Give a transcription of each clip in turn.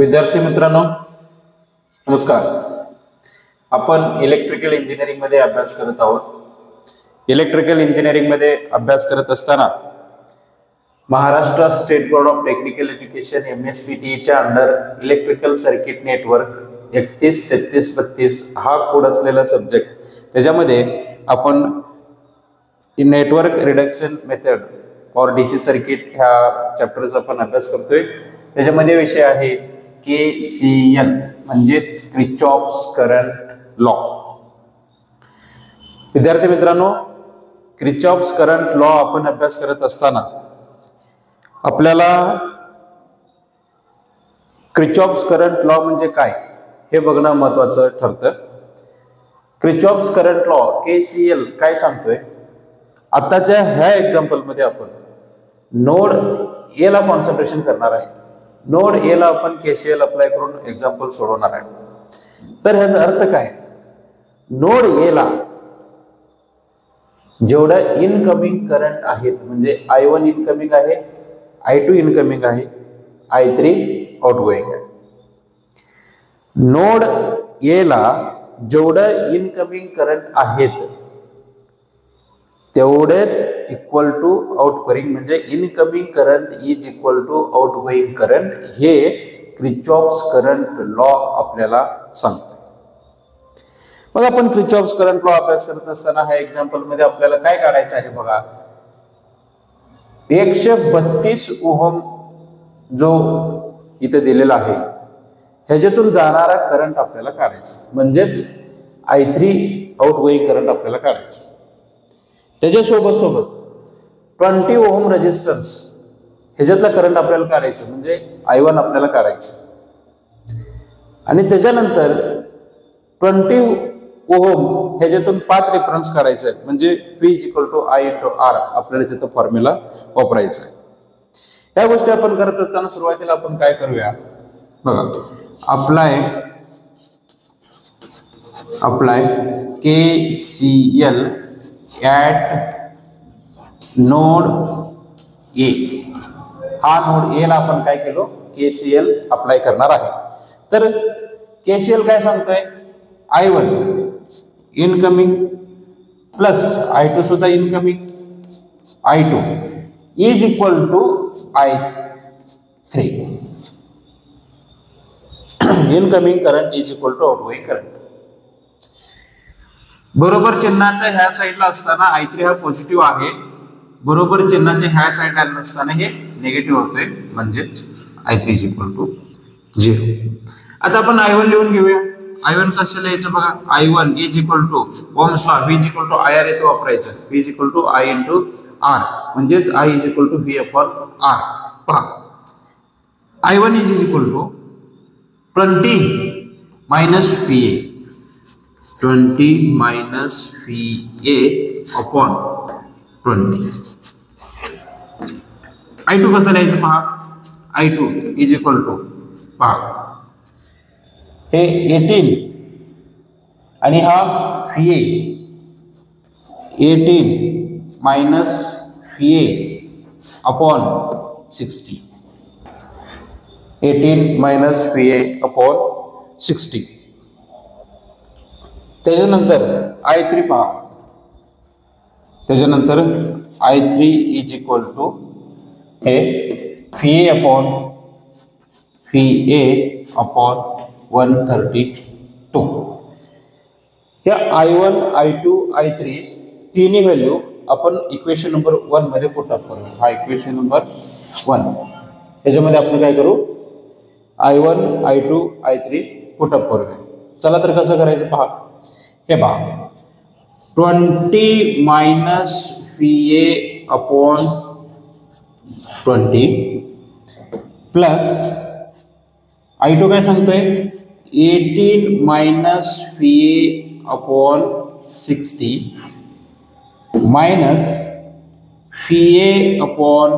विद्यार्थी मित्रांनो नमस्कार. आपण इलेक्ट्रिकल इंजिनिअरिंग मध्ये अभ्यास करत आहोत. इलेक्ट्रिकल इंजिनिअरिंग मध्ये अभ्यास करत असताना Maharashtra state board of technical education MSPTE च्या अंडर इलेक्ट्रिकल सर्किट नेटवर्क 313332 हा कोड असलेला सब्जेक्ट, त्याच्यामध्ये आपण network reduction method for DC circuit ह्या चॅप्टरचा आपण अभ्यास करतोय. त्याच्यामध्ये विषय आहे KCL म्हणजे किर्चॉफ्स करंट लॉ. विद्यार्थी मित्रांनो, किर्चॉफ्स करंट लॉ आपण अभ्यास करत असताना आपल्याला किर्चॉफ्स करंट लॉ म्हणजे काय हे बघणं महत्त्वाचं ठरतं. किर्चॉफ्स करंट लॉ KCL काय सांगतोय? आताच्या ह्या एक्झाम्पल मध्ये आपण नोड ए ला कॉन्सन्ट्रेशन करणार आहे. नोड ए ला आपण KCL अप्लाय करून एक्झाम्पल सोडवणार आहे. तर ह्याचा अर्थ काय? नोड ए ला जेवढा इनकमिंग करंट आहेत, म्हणजे I1 इनकमिंग आहे, I2 इनकमिंग आहे, I3 आउटगोइंग आहे. नोड ए ला जेवढं इनकमिंग करंट आहेत तेवढेच इक्वल टू आउटगोइंग, म्हणजे incoming current is equal to outgoing current, हे किर्चॉफ्स करंट लॉ आपल्याला सांगतो. मग आपण किर्चॉफ्स करंट लॉ अभ्यास करत असताना ह्या एक्झाम्पल मध्ये आपल्याला काय काढायचं आहे बघा. 132 ओहम जो इथे दिलेला आहे ह्याच्यातून जाणारा करंट आपल्याला काढायचा, म्हणजेच I3 आउटगोइंग करंट आपल्याला काढायचा. त्याच्यासोबत 20 ओहम रेजिस्टन्स ह्याच्यातला करंट आपल्याला काढायचं, म्हणजे I1 आपल्याला काढायचं. आणि त्याच्यानंतर 20 ओहम ह्याच्यातून पाथ रेफरन्स काढायचं आहे, म्हणजे V = I × R आपल्याला तिथं फॉर्म्युला वापरायचा आहे. ह्या गोष्टी आपण करत असताना सुरुवातीला आपण काय करूया बघा. Apply KCL at node A. हा नोड ए ला आपण काय केलो? KCL अप्लाय करणार आहे. तर KCL काय सांगतोय? I1 इनकमिंग प्लस I2 सुद्धा incoming, I2 is equal to I3. Incoming current is equal to outgoing current. बरोबर चिन्हाच्या ह्या साईडला असताना I3 हा पॉझिटिव्ह आहे, बरोबर चिन्हाच्या ह्या साईडला नसताना हे निगेटिव्ह होते, म्हणजेच I3 = 0. आता आपण I1 लिहून घेऊया. I1 कसं लिहायचं बघा. I1 is equal to Ohm's law V = IR येतो वापरायचं. V = I × R, म्हणजेच I = V/R. पहा, I1 is equal to 20 - VA, 20 - VA upon 20. I2 कसं लिहायचं पहा. I2 इज इक्वल टू पहा हे 18 आणि हा VA, 18 - VA upon 60. 18 - VA upon 60. त्याच्यानंतर I3 पहा. त्याच्यानंतर I3 इज इक्वल टू हे VA upon 132. या I1, I2, I3 तिन्ही व्हॅल्यू आपण इक्वेशन नंबर 1 मध्ये पुट अप करू. हा इक्वेशन नंबर 1. याच्यामध्ये आपण काय करू? I1, I2, I3 put up करूया. चला तर कसं करायचं पहा. हे पहा, 20 - VA upon 20 प्लस I2 काय सांगतोय? 18 - VA upon 60 minus VA upon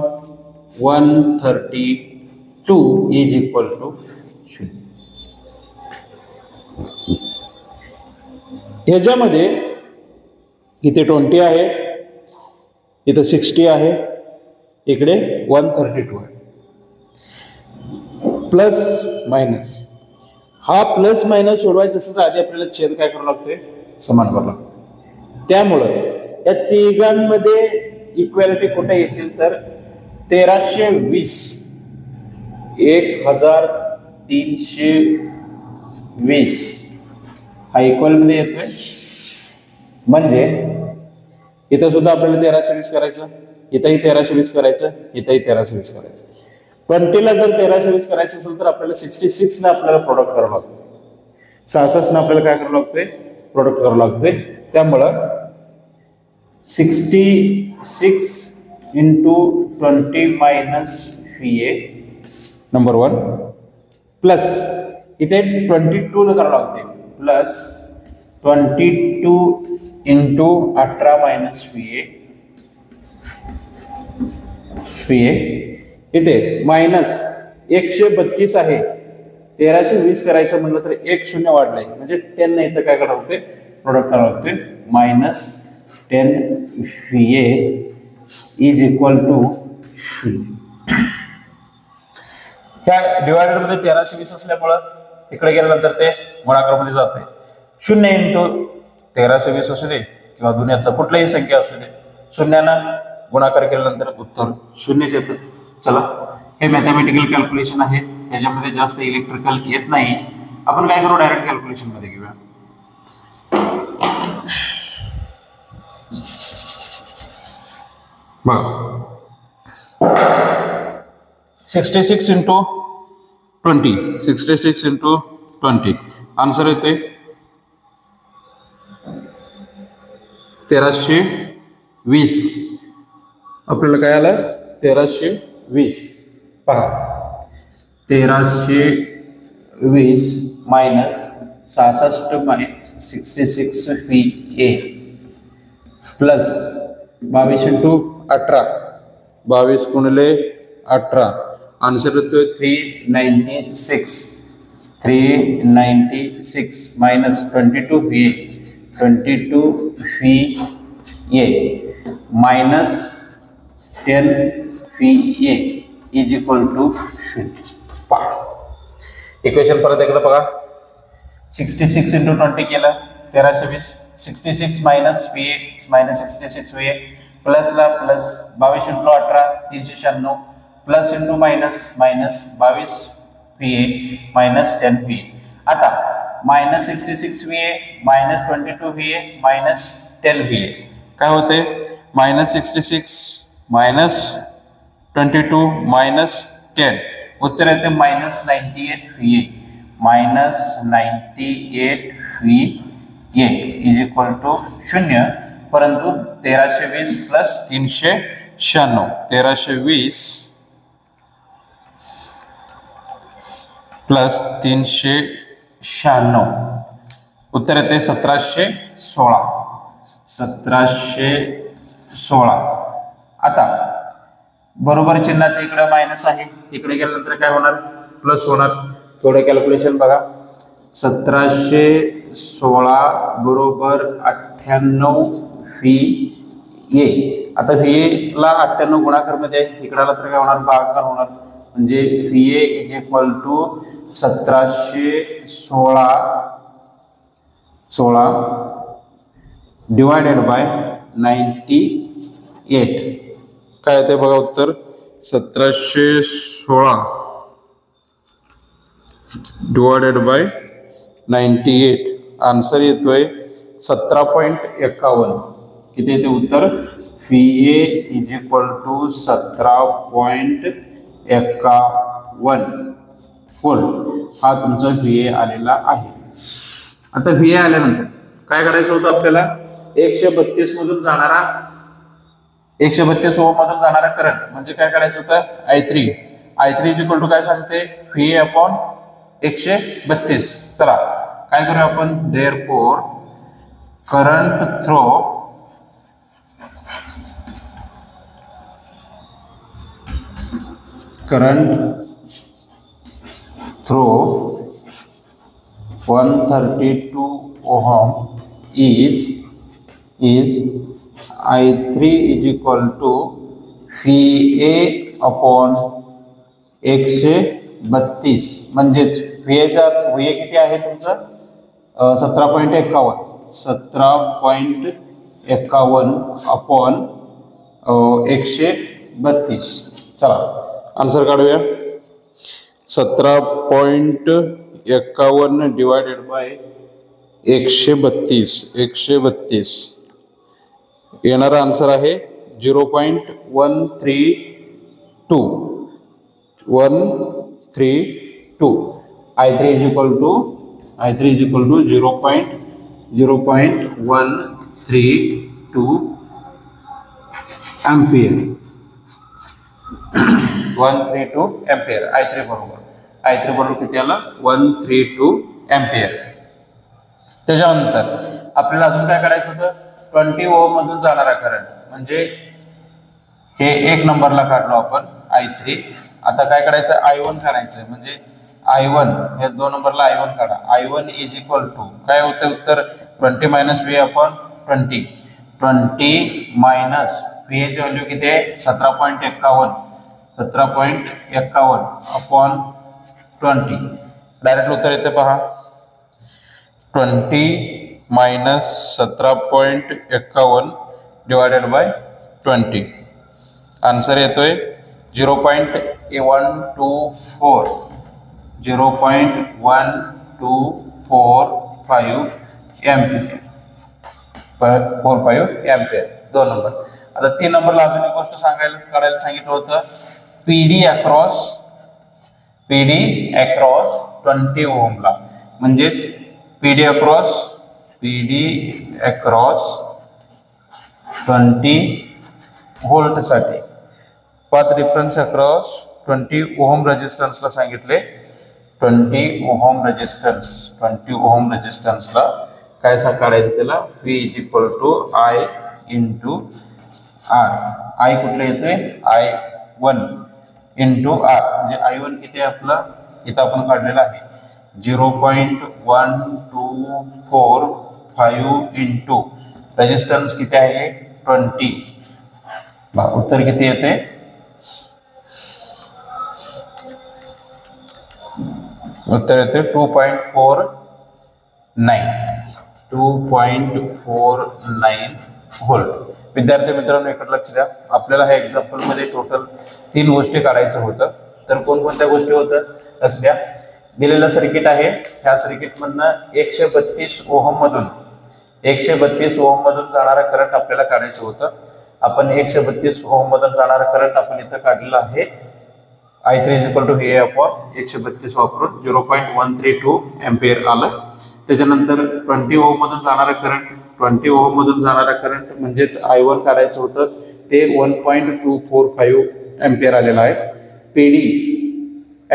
132 is equal to 0. ह्याच्यामध्ये इथे 20 आहे, इथे 60 आहे, इकडे 132 आहे. प्लस मायनस, हा प्लस मायनस सोडवायचं असेल तर आधी आपल्याला छेद काय करावं लागतोय, समान करावं लागतं. त्यामुळं या तिघांमध्ये इक्वॅलिटी कुठे येतील तर 1320, 1320 हा इक्वल मध्ये येतोय. म्हणजे इथं सुद्धा आपल्याला 1320 करायचं, इथंही 1320 करायचं, इथंही 1320 करायचं. 20ला जर 1320 करायचं असेल तर आपल्याला 66 ने आपल्याला प्रोडक्ट करावं लागतं, 66 ने आपल्याला काय करावं लागतंय, प्रोडक्ट करावं लागतंय. त्यामुळं 66 into 20 minus VA number 1 plus इथे 22 न करावं लागते, प्लस 22 into 18 minus VA इथे मायनस 132 आहे, 1320 करायचं म्हणलं तर 1 शून्य वाढलंय म्हणजे 10 ने इथं काय करावं लागते, प्रोडक्ट करावं लागते. Minus 10 VA is equal to 0. ह्या डिवायडेड मध्ये 1320 असल्यामुळं इकडे गेल्यानंतर ते गुणाकार मध्ये जाते. 0 इंटू 1320 असू दे किंवा दुनियातलं कुठलीही संख्या असू दे, शून्यानं गुणाकार केल्यानंतर उत्तर 0च येतं. चला, हे मॅथमॅटिकल कॅल्क्युलेशन आहे, ह्याच्यामध्ये जास्त इलेक्ट्रिकल येत नाही. आपण काय करू, डायरेक्ट कॅल्क्युलेशन मध्ये घेऊया. बघा 66 इंटू 20, 66 इंटू 20 आन्सर येते 1320. आपल्याला काय आलं, 1320. पहा 1320 minus 66 by 66 VA plus 22 into 18, 22 गुणिले 18 आन्सर येतोय 396. 396 minus 22 VA, 22 VA minus 10 VA is equal to 0. पहा इक्वेशन परत एकदा बघा. 66 इंटू 20 केलं 1320, 66 मायनस VA मायनस 66 VA प्लसला plus 22 into 18 396 plus into minus minus 22 VA minus 10 VA. आता minus 66 VA minus 22 VA minus 10 VA काय होते, मायनस 66 मायनस 22 मायनस 10 उत्तर येते minus 98 VA, minus 98 VA is equal to 0. परंतु 1320 प्लस 396, 1320 प्लस 396 उत्तर येते 1716. 1716. आता बरोबर चिन्हाचं इकडे मायनस आहे, इकडे गेल्यानंतर काय होणार, प्लस होणार. थोडं कॅल्क्युलेशन बघा. 1716 बरोबर 98 VA. आता VA ला 98 गुणाकार मध्ये आहे, इकडे आला तर काय होणार, भागाकार होणार. म्हणजे VA is equal to 1716 divided by 98 काय येते बघा उत्तर 1716 डिवायडेड बाय 98 आन्सर येतोय 17.51. किती येते उत्तर, VA is equal to 17.51 full. हा तुमचा VA आलेला आहे. आता VA आल्यानंतर काय करायचं होतं आपल्याला, 132 मधून जाणारा 132 ओम मधून जाणारा करंट म्हणजे काय करायचं होतं, I3 इज इक्वल टू काय सांगते, VA अपॉन 132. चला काय करूया आपण, therefore current throw through 132 ohm is I3 is equal to VA upon 32 म्हणजेच VA किती आहे तुमचं 17.51 17.51 अपॉन 132. चला आन्सर काढूया. 17.51 डिवायडेड बाय 132 येणारा आन्सर आहे 0.132. I3 is equal to 0.132 ampere. 132 ampere. I3 बरोबर किती आला 132 ampere. त्याच्यानंतर आपल्याला अजून काय करायचं होतं 20 ओहम मधून जाणारा करंट म्हणजे हे 1 नंबरला काढलो आपण I3. आता काय करायचं I1 काढायचं म्हणजे I1 हे 2 नंबरला I1 काढा. I1 इज इक्वल टू काय होतं उत्तर 20 minus V upon 20. 20 minus V ची व्हॅल्यू किती आहे 17.51 अपॉन 20. डायरेक्ट उत्तर येते पहा 20 मायनस 17.51 डिवायडेड बाय 20. आन्सर येतोय 0.124 एम्पियर 45 एम्पियर 2 नंबर. आता 3 नंबरला अजून एक गोष्ट काढायला सांगितलं होतं PD अक्रॉस 20 ओहमला म्हणजेच PD अक्रॉस 20 व्होल्ट साठी पाथ डिफरन्स अक्रॉस 20 ओहम रेजिस्टन्सला सांगितले. 20 ओहम रेजिस्टन्सला काय काढायचं त्याला V is equal to I into R. I कुठले येतोय I1 इंटू R म्हणजे I1 किती आहे आपला इथं आपण काढलेला आहे 0.1245 इंटू रेजिस्टन्स किती आहे 20. उत्तर किती येते उत्तर येते 2.49 व्होल्ट. विद्यार्थी मित्रांनो इकडे लक्ष द्या. आपल्याला ह्या एक्झाम्पल मध्ये टोटल 3 गोष्टी काढायचं होतं. तर कोणकोणत्या गोष्टी होत्या लक्ष द्या. दिलेलं सर्किट आहे ह्या सर्किट मधनं 132 ओहम मधून जाणारा करंट आपल्याला काढायचं होतं. आपण 132 ओहम मधून जाणारा करंट आपण इथं काढलेला आहे I3 is equal to VA upon 132 वापरून 0.132 एम्पियर आलं. त्याच्यानंतर 20 ओहम मधून जाणारा करंट म्हणजेच I1 काढायचं होतं ते 1.245 एम्पियर आलेलं आहे. PD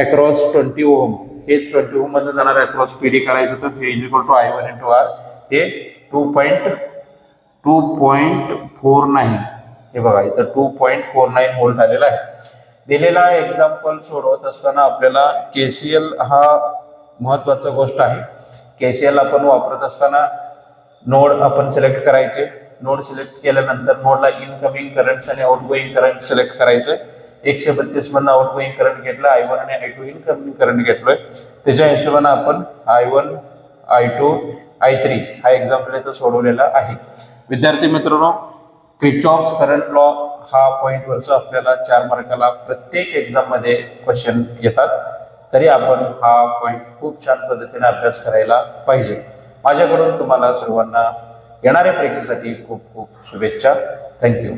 अक्रॉस 20 ओहम हेच 20 ओहम मधून जाणारा अक्रॉस PD काढायचं होतं V is equal to I1 into R हे 2.49 हे बघा इथं 2.49 व्होल्ट आलेला आहे. दिलेला एक्झाम्पल सोडवत असताना आपल्याला KCL हा महत्त्वाचा गोष्ट आहे. KCL आपण वापरत असताना नोड आपण सिलेक्ट करायचे. नोड सिलेक्ट केल्यानंतर नोडला इनकमिंग करंट्स आणि आउटगोइंग करंट सिलेक्ट करायचे. 132 मधनं आउटगोइंग करंट घेतला I1 आणि I2 इनकमिंग करंट घेतलोय. त्याच्या हिशोबाने आपण I1 I2 I3 हा एक्झाम्पल इथं सोडवलेला आहे. विद्यार्थी मित्रांनो क्रिचॉफ्स करंट लॉ हा पॉइंट वरचा आपल्याला 4 मार्काला प्रत्येक एक्झाम मध्ये क्वेश्चन येतात. तरी आपण हा पॉइंट खूप छान पद्धतीने अभ्यास करायला पाहिजे. माझ्याकडून तुम्हाला सर्वांना येणाऱ्या परीक्षेसाठी खूप खूप शुभेच्छा. थँक्यू.